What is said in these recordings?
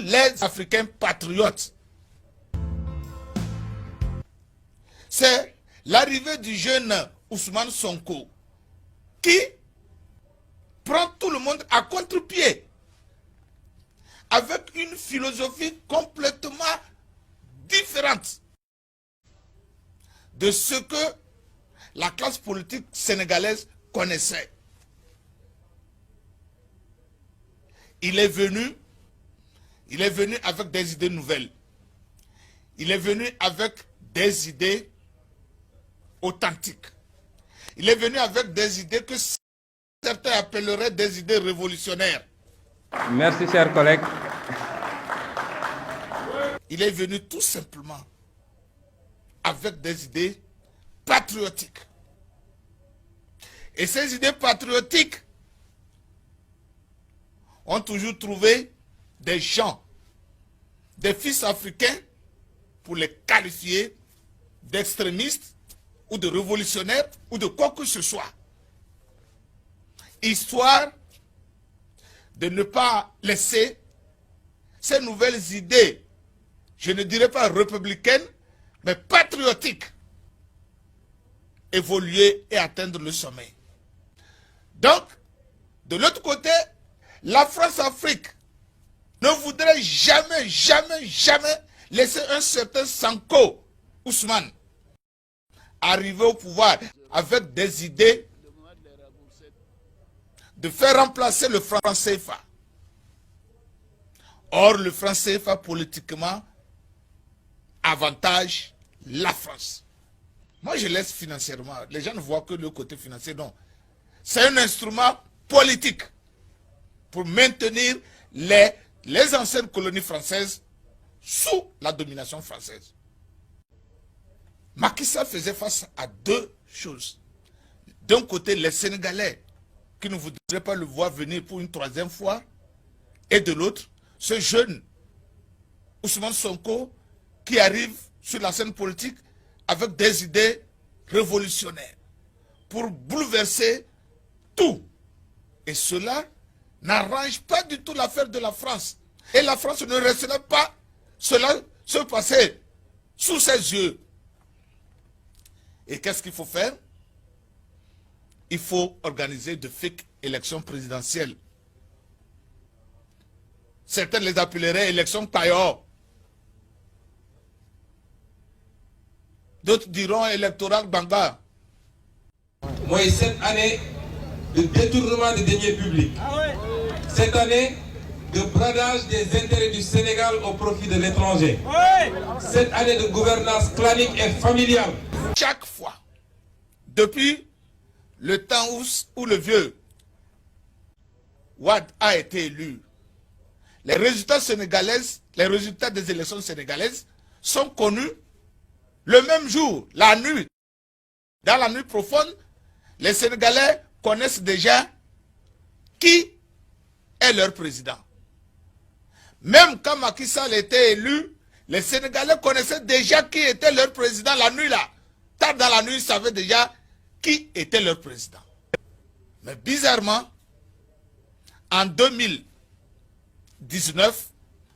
les Africains patriotes. C'est l'arrivée du jeune Ousmane Sonko qui prend tout le monde à contre-pied avec une philosophie complètement différente de ce que la classe politique sénégalaise connaissait. Il est venu avec des idées nouvelles. Il est venu avec des idées authentiques. Il est venu avec des idées que certains appelleraient des idées révolutionnaires. Merci, chers collègues. Il est venu tout simplement avec des idées patriotiques. Et ces idées patriotiques ont toujours trouvé des gens, des fils africains, pour les qualifier d'extrémistes ou de révolutionnaires ou de quoi que ce soit. Histoire de ne pas laisser ces nouvelles idées, je ne dirais pas républicaines, mais patriotiques, évoluer et atteindre le sommet. Donc, de l'autre côté, la France-Afrique ne voudrait jamais, jamais, jamais laisser un certain Sonko Ousmane arriver au pouvoir avec des idées de faire remplacer le franc CFA. Or, le franc CFA, politiquement, avantage la France. Moi, je laisse financièrement. Les gens ne voient que le côté financier. Non. C'est un instrument politique pour maintenir les anciennes colonies françaises sous la domination française. Macky Sall faisait face à deux choses. D'un côté, les Sénégalais qui ne voudraient pas le voir venir pour une troisième fois, et de l'autre, ce jeune Ousmane Sonko qui arrive sur la scène politique avec des idées révolutionnaires pour bouleverser tout. Et cela n'arrange pas du tout l'affaire de la France. Et la France ne laissera pas cela se passer sous ses yeux. Et qu'est-ce qu'il faut faire? Il faut organiser de fake élections présidentielles. Certains les appelleraient élections Payor. D'autres diront électoral Banga. Moi, cette année de détournement des deniers publics, cette année de bradage des intérêts du Sénégal au profit de l'étranger, cette année de gouvernance clanique et familiale. Chaque fois, depuis le temps où le vieux Wade a été élu, les résultats des élections sénégalaises sont connus le même jour, la nuit. Dans la nuit profonde, les Sénégalais connaissent déjà qui est leur président. Même quand Macky Sall était élu, les Sénégalais connaissaient déjà qui était leur président la nuit là. Tard dans la nuit, ils savaient déjà qui était leur président. Mais bizarrement, en 2019,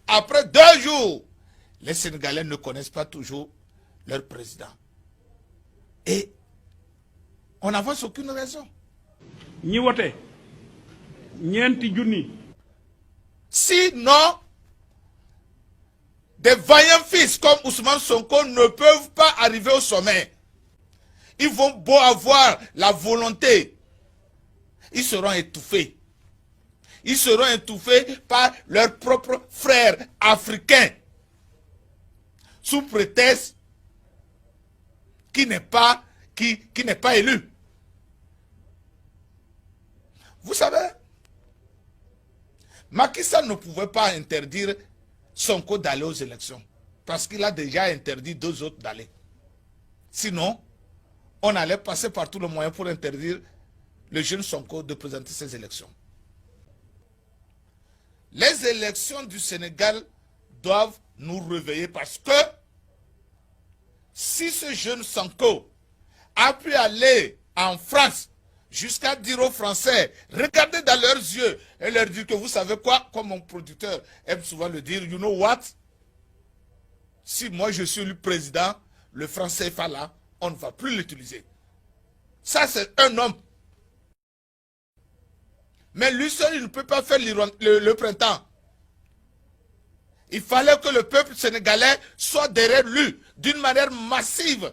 après 2 jours, les Sénégalais ne connaissent pas toujours leur président. Et on n'avance aucune raison. Sinon, des vaillants fils comme Ousmane Sonko ne peuvent pas arriver au sommet. Ils vont beau avoir la volonté, ils seront étouffés. Ils seront étouffés par leurs propres frères africains, sous prétexte qui n'est pas élu. Vous savez, Macky Sall ne pouvait pas interdire Sonko d'aller aux élections, parce qu'il a déjà interdit 2 autres d'aller. Sinon, on allait passer par tous les moyens pour interdire le jeune Sonko de présenter ses élections. Les élections du Sénégal doivent nous réveiller parce que si ce jeune Sonko a pu aller en France jusqu'à dire aux Français, regardez dans leurs yeux et leur dire que vous savez quoi, comme mon producteur aime souvent le dire, you know what? Si moi je suis le président, le franc CFA là, on ne va plus l'utiliser. Ça c'est un homme. Mais lui seul, il ne peut pas faire le printemps. Il fallait que le peuple sénégalais soit derrière lui d'une manière massive.